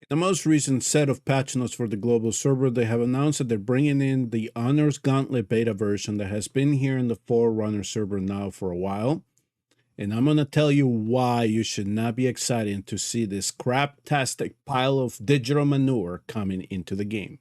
The most recent set of patch notes for the global server, they have announced that they're bringing in the Honors Gauntlet Beta version that has been here in the Forerunners Server now for a while. And I'm going to tell you why you should not be excited to see this craptastic pile of digital manure coming into the game.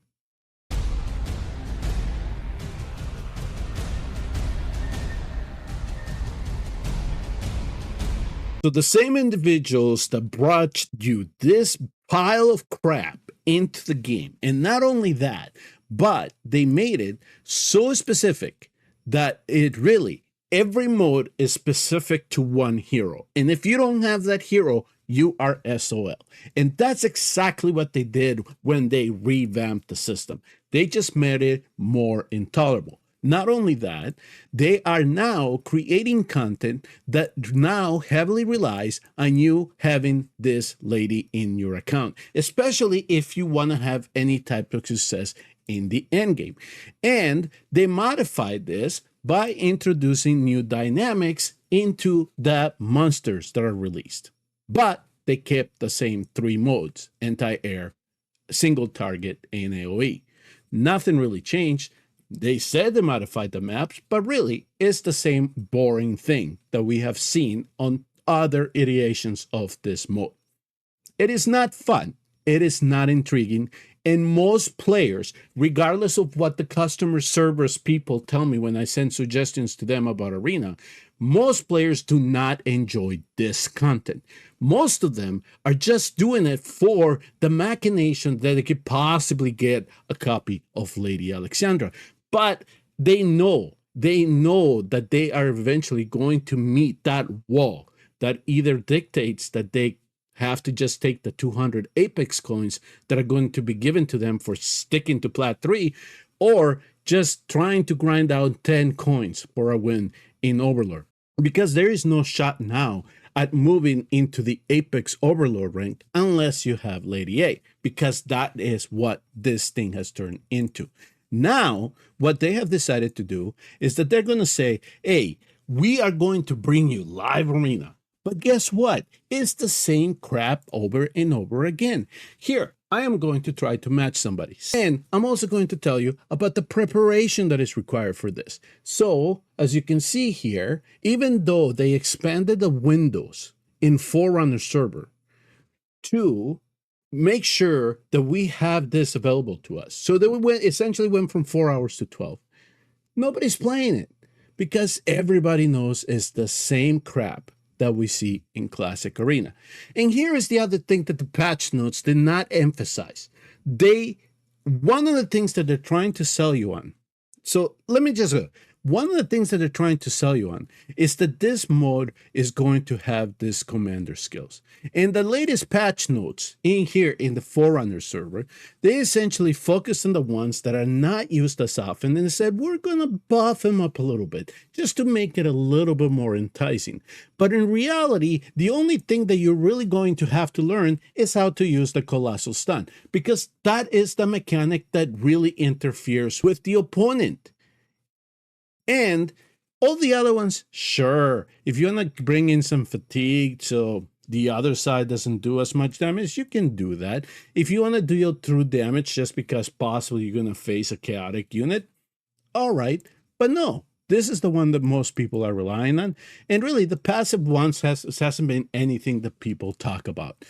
So the same individuals that brought you this pile of crap into the game, and not only that, but they made it so specific that it really, every mode is specific to one hero. And if you don't have that hero, you are SOL. And that's exactly what they did when they revamped the system. They just made it more intolerable. Not only that, they are now creating content that now heavily relies on you having this lady in your account, especially if you want to have any type of success in the end game. And they modified this by introducing new dynamics into the monsters that are released. But they kept the same three modes: anti-air, single target, and AoE. Nothing really changed. They said they modified the maps, but really it's the same boring thing that we have seen on other iterations of this mode. It is not fun. It is not intriguing. And most players, regardless of what the customer service people tell me when I send suggestions to them about Arena, most players do not enjoy this content. Most of them are just doing it for the machination that they could possibly get a copy of Lady Alexandra. But they know that they are eventually going to meet that wall that either dictates that they have to just take the 200 Apex coins that are going to be given to them for sticking to Plat 3, or just trying to grind out 10 coins for a win in Overlord. Because there is no shot now at moving into the Apex Overlord rank unless you have Lady A, because that is what this thing has turned into. Now, what they have decided to do is that they're going to say, hey, we are going to bring you live Arena. But guess what? It's the same crap over and over again. Here, I am going to try to match somebody. And I'm also going to tell you about the preparation that is required for this. So, as you can see here, even though they expanded the windows in Forerunners Server to make sure that we have this available to us, so that we essentially went from 4 hours to 12. Nobody's playing it because everybody knows it's the same crap that we see in Classic Arena. And here is the other thing that the patch notes did not emphasize. One of the things that they're trying to sell you on. So let me just go. One of the things that they're trying to sell you on is that this mode is going to have this commander skills. In the latest patch notes in here in the Forerunners server, they essentially focused on the ones that are not used as often and said, we're going to buff them up a little bit just to make it a little bit more enticing. But in reality, the only thing that you're really going to have to learn is how to use the Colossal Stun, because that is the mechanic that really interferes with the opponent. And all the other ones, sure, if you want to bring in some fatigue so the other side doesn't do as much damage, you can do that. If you want to deal true damage just because possibly you're going to face a chaotic unit, all right. But no, this is the one that most people are relying on. And really, the passive ones hasn't been anything that people talk about.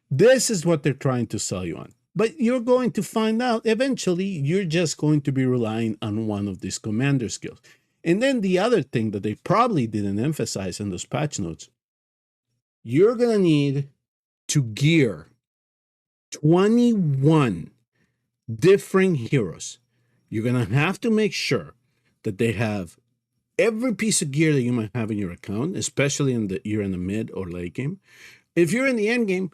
This is what they're trying to sell you on. But you're going to find out eventually you're just going to be relying on one of these commander skills. And then the other thing that they probably didn't emphasize in those patch notes, you're going to need to gear 21 different heroes. You're going to have to make sure that they have every piece of gear that you might have in your account, especially you're in the mid or late game. If you're in the end game,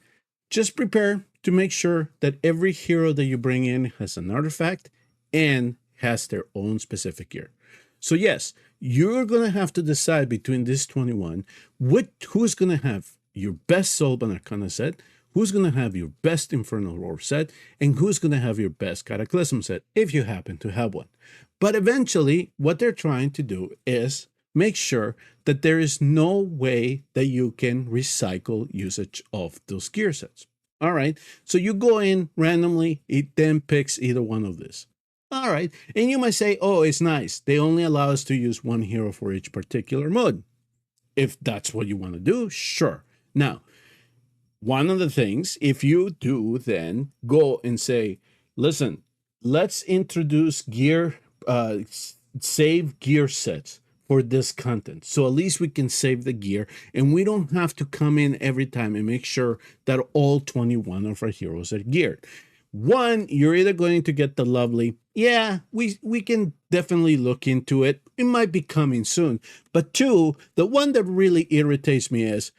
just prepare to make sure that every hero that you bring in has an artifact and has their own specific gear. So yes, you're going to have to decide between this 21, who's going to have your best Soulbound Arcana set, who's going to have your best Infernal Roar set, and who's going to have your best Cataclysm set, if you happen to have one. But eventually, what they're trying to do is make sure that there is no way that you can recycle usage of those gear sets. All right. So you go in randomly, it then picks either one of this. All right. And you might say, oh, it's nice. They only allow us to use one hero for each particular mode. If that's what you want to do, sure. Now, one of the things, if you do then go and say, listen, let's introduce save gear sets for this content. So at least we can save the gear and we don't have to come in every time and make sure that all 21 of our heroes are geared. One, you're either going to get the lovely, yeah, we can definitely look into it. It might be coming soon. But two, the one that really irritates me is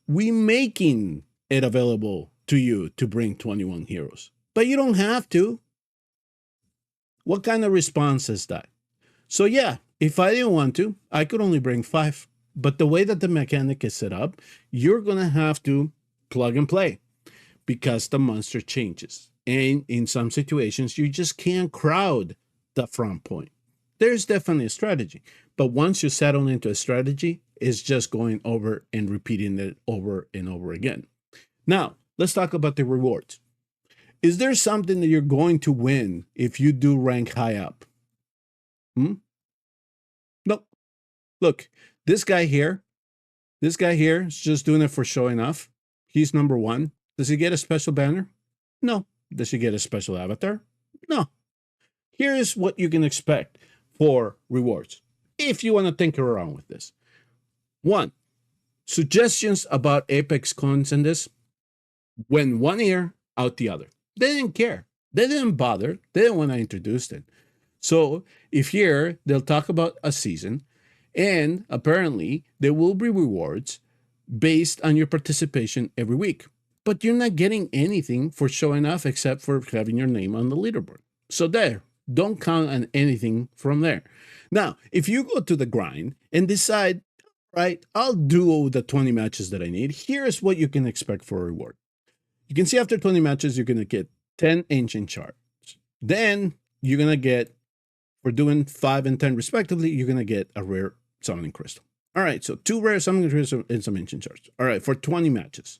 we making it available to you to bring 21 heroes, but you don't have to. What kind of response is that? So yeah, if I didn't want to, I could only bring 5. But the way that the mechanic is set up, you're going to have to plug and play because the monster changes. And in some situations, you just can't crowd the front point. There's definitely a strategy. But once you settle into a strategy, it's just going over and repeating it over and over again. Now, let's talk about the rewards. Is there something that you're going to win if you do rank high up? Nope. Look, this guy here is just doing it for showing off. He's number 1. Does he get a special banner? No. Does he get a special avatar? No. Here is what you can expect for rewards if you want to tinker around with this. 1, suggestions about Apex cons and this. Went one ear, out the other. They didn't care. They didn't bother. They didn't want to introduce it. So if here, they'll talk about a season, and apparently there will be rewards based on your participation every week. But you're not getting anything for showing off except for having your name on the leaderboard. So there, don't count on anything from there. Now, if you go to the grind and decide, right, I'll do the 20 matches that I need, here's what you can expect for a reward. You can see after 20 matches, you're going to get 10 ancient shards. Then you're going to get, for doing 5 and 10 respectively, you're going to get a rare summoning crystal. All right, so 2 rare summoning crystals and some ancient shards. All right, for 20 matches.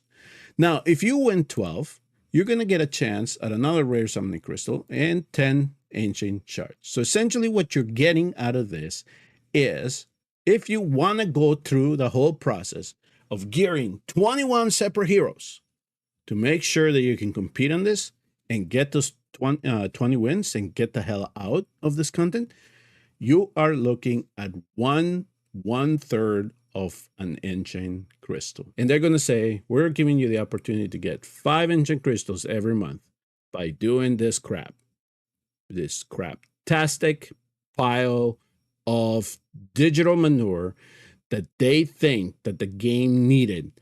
Now, if you win 12, you're going to get a chance at another rare summoning crystal and 10 ancient shards. So essentially what you're getting out of this is, if you want to go through the whole process of gearing 21 separate heroes to make sure that you can compete on this and get those 20 wins and get the hell out of this content, you are looking at one third of an ancient crystal. And they're going to say, we're giving you the opportunity to get 5 ancient crystals every month by doing this craptastic pile of digital manure that they think that the game needed,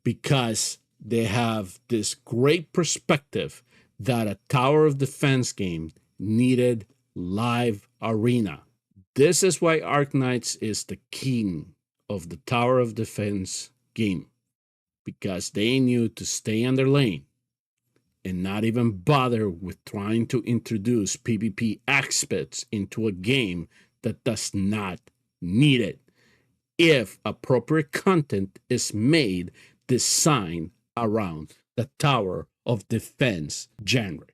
because they have this great perspective that a tower of defense game needed live arena. This is why Arknights is the king of the tower of defense game, because they knew to stay on their lane and not even bother with trying to introduce PvP aspects into a game that does not need it, if appropriate content is made designed around the tower of defense genre.